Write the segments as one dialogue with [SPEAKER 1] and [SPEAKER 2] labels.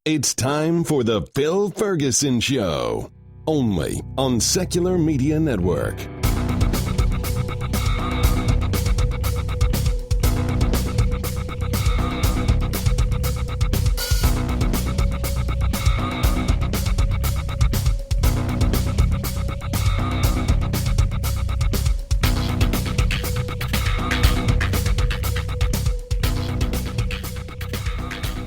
[SPEAKER 1] It's time for the Phil Ferguson Show, only on Secular Media Network.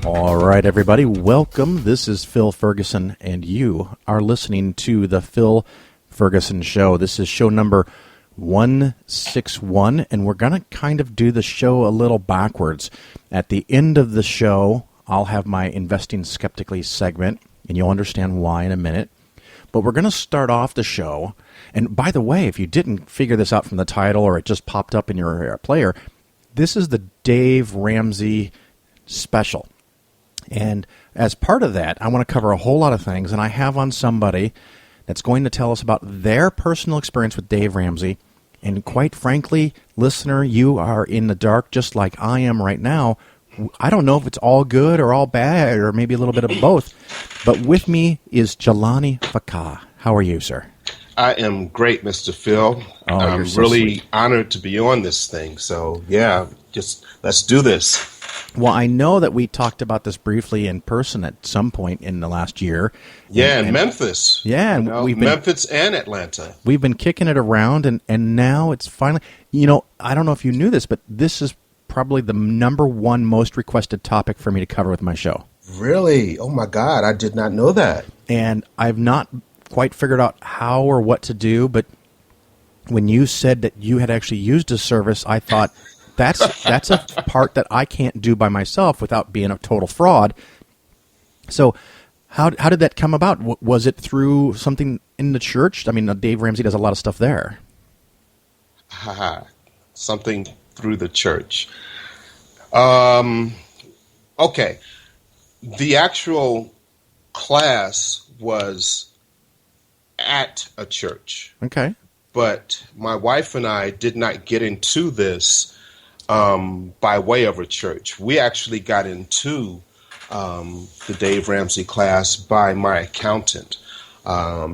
[SPEAKER 2] All right, everybody, welcome. This is Phil Ferguson, and you are listening to the Phil Ferguson Show. This is show number 161, and we're going to kind of do the show a little backwards. At the end of the show, I'll have my Investing Skeptically segment, and you'll understand why in a minute. But we're going to start off the show, and by the way, if you didn't figure this out from the title or it just popped up in your player, this is the Dave Ramsey Special. And as part of that, I want to cover a whole lot of things, and I have on somebody that's going to tell us about their personal experience with Dave Ramsey. And quite frankly, listener, you are in the dark just like I am right now. I don't know if it's all good or all bad or maybe a little bit of both. But with me is Jelani Fakah. How are you, sir?
[SPEAKER 3] I am great, Mr. Phil. I'm
[SPEAKER 2] so
[SPEAKER 3] really
[SPEAKER 2] sweet.
[SPEAKER 3] honored to be on this thing. So, yeah, just let's do this.
[SPEAKER 2] Well, I know that we talked about this briefly in person at some point in the last year.
[SPEAKER 3] Yeah, in Memphis.
[SPEAKER 2] Yeah, and
[SPEAKER 3] we've been Memphis and Atlanta.
[SPEAKER 2] We've been kicking it around, and now it's finally, I don't know if you knew this, but this is probably the number one most requested topic for me to cover with my show.
[SPEAKER 3] Really? Oh, my God. I did not know that.
[SPEAKER 2] And I've not quite figured out how or what to do, but when you said that you had actually used a service, I thought, that's a part that I can't do by myself without being a total fraud. So how did that come about? Was it through something in the church? I mean, Dave Ramsey does a lot of stuff there.
[SPEAKER 3] Something through the church. Okay. The actual class was at a church.
[SPEAKER 2] Okay.
[SPEAKER 3] But my wife and I did not get into this by way of a church. We actually got into the Dave Ramsey class by my accountant.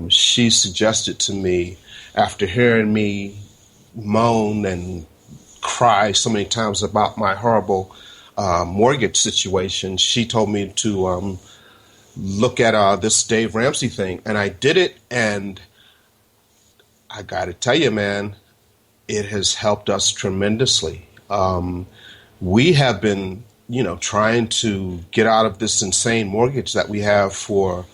[SPEAKER 3] She suggested to me, after hearing me moan and cry so many times about my horrible mortgage situation, she told me to look at this Dave Ramsey thing. And I did it, and I got to tell you, man, it has helped us tremendously. We have been, trying to get out of this insane mortgage that we have for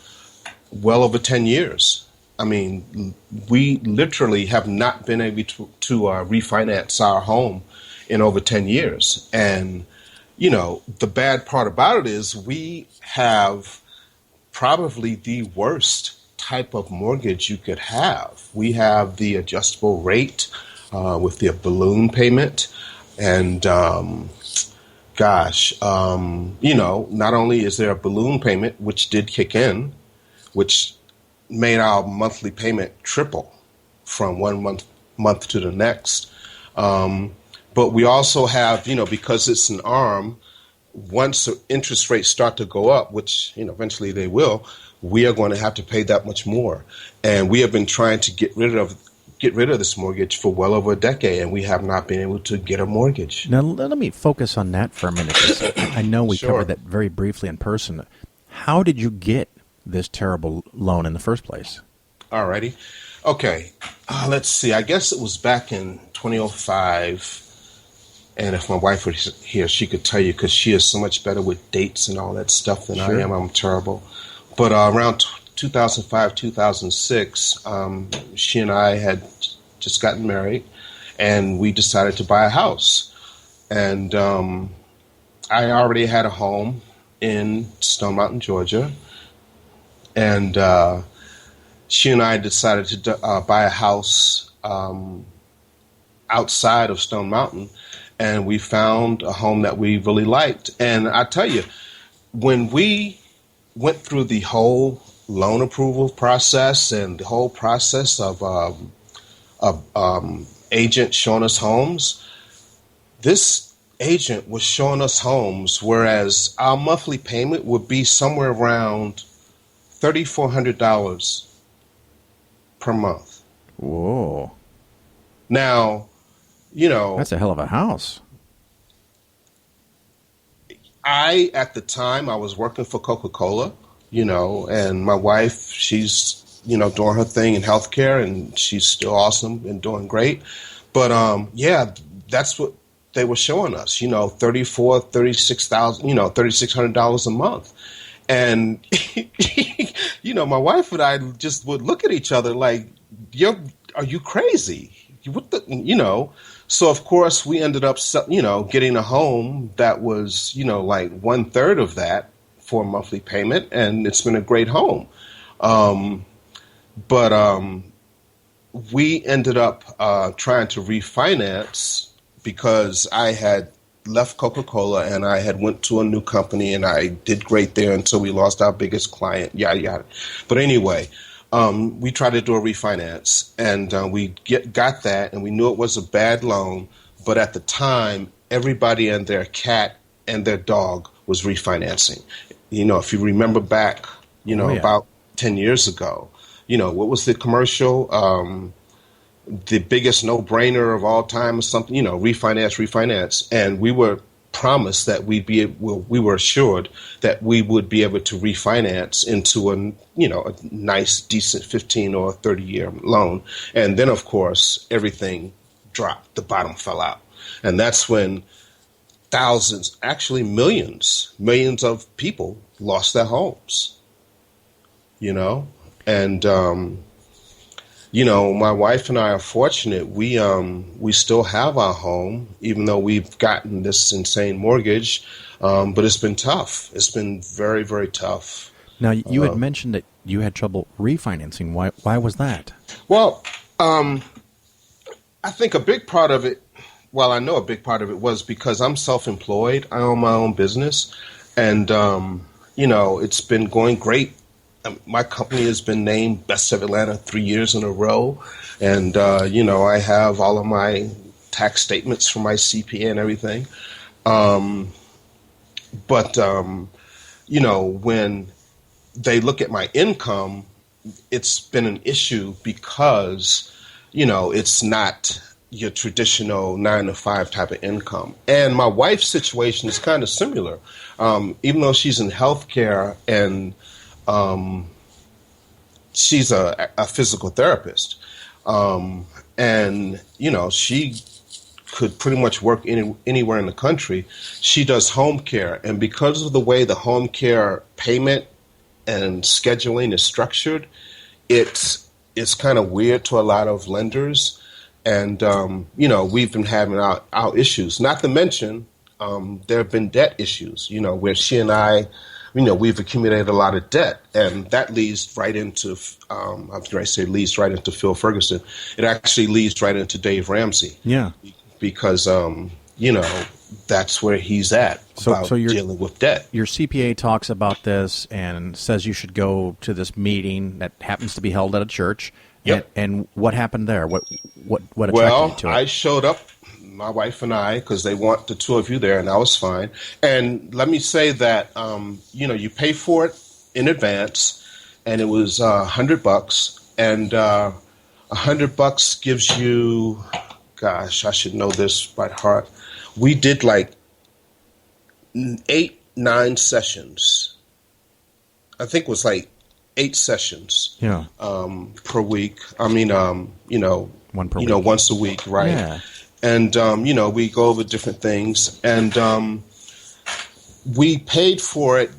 [SPEAKER 3] well over 10 years. I mean, we literally have not been able to refinance our home in over 10 years. And, the bad part about it is we have probably the worst type of mortgage you could have. We have the adjustable rate with the balloon payment. And, not only is there a balloon payment, which did kick in, which made our monthly payment triple from one month to the next. But we also have, because it's an ARM, once the interest rates start to go up, which, eventually they will, we are going to have to pay that much more. And we have been trying to get rid of this mortgage for well over a decade, and we have not been able to get a mortgage.
[SPEAKER 2] Now, let me focus on that for a minute, 'cause I know we
[SPEAKER 3] Sure.
[SPEAKER 2] covered that very briefly in person. How did you get this terrible loan in the first place?
[SPEAKER 3] Alrighty. Okay. Let's see. I guess it was back in 2005. And if my wife were here, she could tell you, because she is so much better with dates and all that stuff than
[SPEAKER 2] Sure.
[SPEAKER 3] I am. I'm terrible. But around 2005, 2006, she and I had just gotten married, and we decided to buy a house. And I already had a home in Stone Mountain, Georgia. And she and I decided to buy a house outside of Stone Mountain. And we found a home that we really liked. And I tell you, when we went through the whole loan approval process and the whole process of agents showing us homes, this agent was showing us homes, whereas our monthly payment would be somewhere around $3,400 per month.
[SPEAKER 2] Whoa.
[SPEAKER 3] Now,
[SPEAKER 2] That's a hell of a house.
[SPEAKER 3] at the time, I was working for Coca-Cola, and my wife, she's, doing her thing in healthcare, and she's still awesome and doing great. But, yeah, that's what they were showing us, $3,600 a month. And, my wife and I just would look at each other like, are you crazy? What the. So, of course, we ended up, getting a home that was, like 1/3 of that for a monthly payment. And it's been a great home. But we ended up trying to refinance because I had left Coca-Cola and I had went to a new company and I did great there until we lost our biggest client, yada, yada. But anyway, we tried to do a refinance and we got that, and we knew it was a bad loan. But at the time, everybody and their cat and their dog was refinancing. If you remember back, about 10 years ago, what was the commercial? The biggest no-brainer of all time or something, refinance. And we were promised that we were assured that we would be able to refinance into a nice, decent 15 or 30-year loan. And then, of course, everything dropped. The bottom fell out. And that's when thousands, actually millions of people lost their homes, And, my wife and I are fortunate. We still have our home, even though we've gotten this insane mortgage. But it's been tough. It's been very, very tough.
[SPEAKER 2] Now, you had mentioned that you had trouble refinancing. Why was that?
[SPEAKER 3] Well, I think a big part of it, I know a big part of it was because I'm self-employed. I own my own business. And, it's been going great. My company has been named Best of Atlanta 3 years in a row. And, I have all of my tax statements from my CPA and everything. But when they look at my income, it's been an issue because, it's not your traditional 9-to-5 type of income. And my wife's situation is kind of similar. Even though she's in healthcare and she's a physical therapist. And, she could pretty much work anywhere in the country. She does home care. And because of the way the home care payment and scheduling is structured, it's kind of weird to a lot of lenders. And, we've been having our issues. Not to mention, there have been debt issues, where she and I, we've accumulated a lot of debt, and that leads right into, leads right into Phil Ferguson. It actually leads right into Dave Ramsey.
[SPEAKER 2] Yeah.
[SPEAKER 3] Because, that's where he's at, so you're dealing with debt.
[SPEAKER 2] Your CPA talks about this and says you should go to this meeting that happens to be held at a church.
[SPEAKER 3] Yep.
[SPEAKER 2] And what happened there? What attracted you to it?
[SPEAKER 3] I showed up, my wife and I, because they want the two of you there, and I was fine. And let me say that, you pay for it in advance, and it was $100, and $100 gives you, gosh, I should know this by heart. We did like 8-9 sessions. I think it was like 8 sessions.
[SPEAKER 2] Yeah.
[SPEAKER 3] Per week. I mean,
[SPEAKER 2] one per week.
[SPEAKER 3] Once a week, right?
[SPEAKER 2] Yeah.
[SPEAKER 3] And we go over different things, and we paid for it.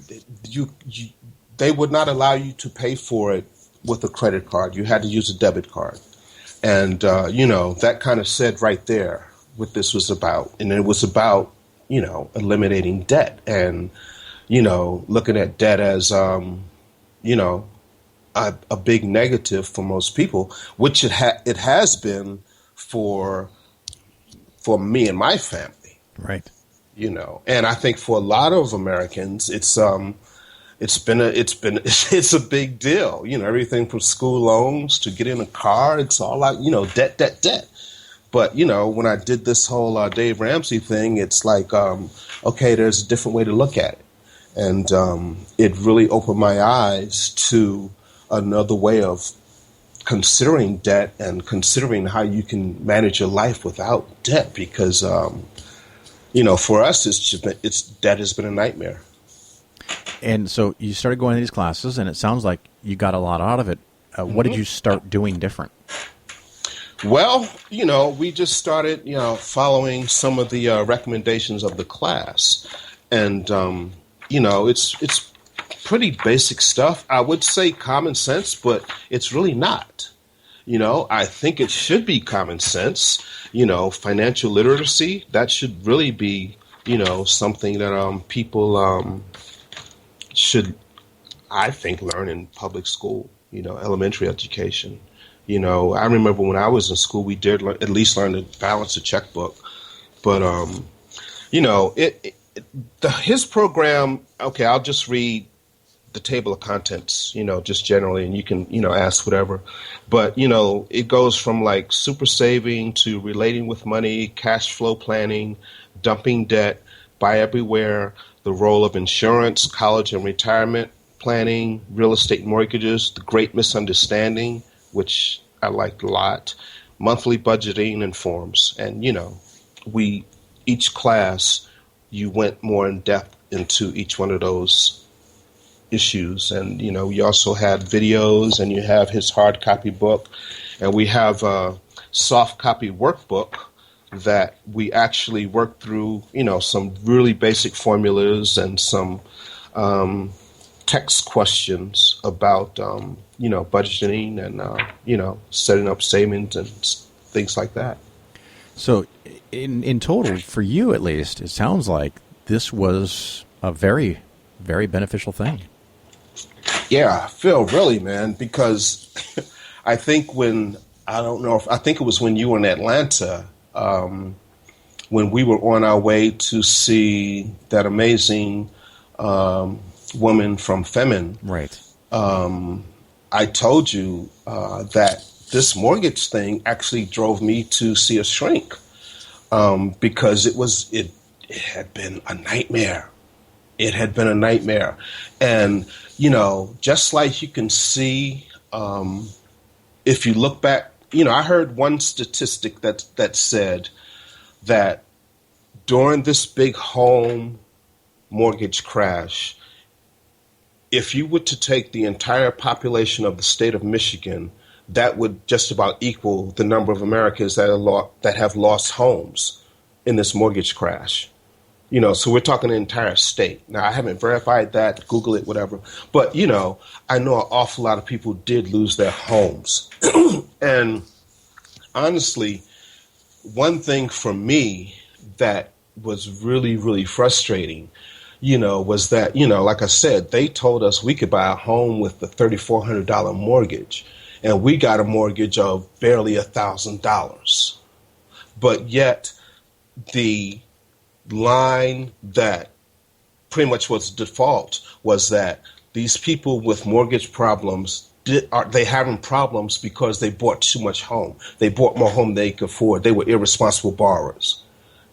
[SPEAKER 3] They would not allow you to pay for it with a credit card. You had to use a debit card, and that kind of said right there what this was about. And it was about eliminating debt and looking at debt as a big negative for most people, which it has been for me and my family.
[SPEAKER 2] Right.
[SPEAKER 3] And I think for a lot of Americans, it's a big deal. Everything from school loans to getting a car, it's all like, debt. But, when I did this whole Dave Ramsey thing, it's like, okay, there's a different way to look at it. And it really opened my eyes to another way of considering debt and considering how you can manage your life without debt. Because, for us, debt has been a nightmare.
[SPEAKER 2] And so you started going to these classes, and it sounds like you got a lot out of it. What did you start doing different?
[SPEAKER 3] Well, we just started, following some of the recommendations of the class. And, it's pretty basic stuff. I would say common sense, but it's really not. I think it should be common sense. Financial literacy, that should really be, something that people should, I think, learn in public school, elementary education. I remember when I was in school, we did at least learn to balance a checkbook. But, his program, okay, I'll just read the table of contents, just generally, and you can, ask whatever. But, it goes from like super saving to relating with money, cash flow planning, dumping debt, buy everywhere, the role of insurance, college and retirement planning, real estate mortgages, the great misunderstanding, which I liked a lot, monthly budgeting and forms. And, each class, you went more in depth into each one of those issues. And, we also had videos, and you have his hard copy book, and we have a soft copy workbook that we actually worked through, some really basic formulas and some text questions about, budgeting and, setting up savings and things like that. So
[SPEAKER 2] in total, for you at least, it sounds like this was a very, very beneficial thing.
[SPEAKER 3] Yeah, Phil, really, man, because I think I think it was when you were in Atlanta, when we were on our way to see that amazing woman from Femin.
[SPEAKER 2] Right.
[SPEAKER 3] I told you that this mortgage thing actually drove me to see a shrink because it had been a nightmare. It had been a nightmare. And, just like you can see, if you look back, I heard one statistic that said that during this big home mortgage crash, if you were to take the entire population of the state of Michigan, that would just about equal the number of Americans that have lost homes in this mortgage crash. So we're talking the entire state. Now, I haven't verified that, Google it, whatever. But, I know an awful lot of people did lose their homes. And honestly, one thing for me that was really, really frustrating, was that, like I said, they told us we could buy a home with a $3,400 mortgage. And we got a mortgage of barely $1,000. But yet the line that pretty much was default was that these people with mortgage problems, they having problems because they bought too much home. They bought more home than they could afford. They were irresponsible borrowers,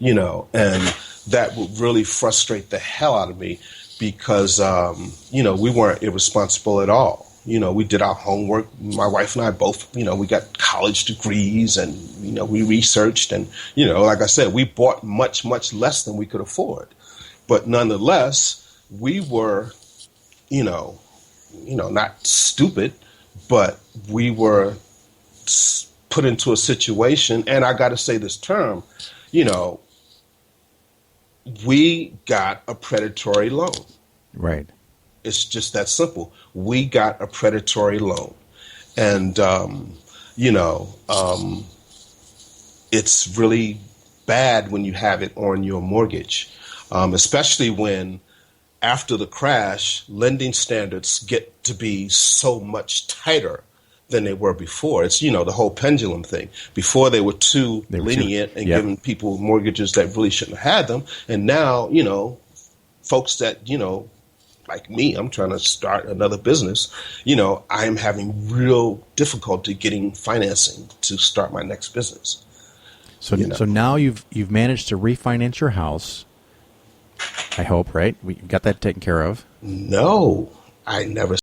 [SPEAKER 3] and that would really frustrate the hell out of me because, we weren't irresponsible at all. We did our homework. My wife and I both, we got college degrees and, we researched and, like I said, we bought much, much less than we could afford. But nonetheless, we were, not stupid, but we were put into a situation. And I got to say this term, we got a predatory loan.
[SPEAKER 2] Right.
[SPEAKER 3] It's just that simple. We got a predatory loan. And, it's really bad when you have it on your mortgage, especially when after the crash, lending standards get to be so much tighter than they were before. It's, the whole pendulum thing. Before they were too lenient and giving people mortgages that really shouldn't have had them. And now, folks that, like me, I'm trying to start another business, I'm having real difficulty getting financing to start my next business.
[SPEAKER 2] So
[SPEAKER 3] you know.
[SPEAKER 2] so now you've managed to refinance your house. I hope, right? We got that taken care of.
[SPEAKER 3] No, I never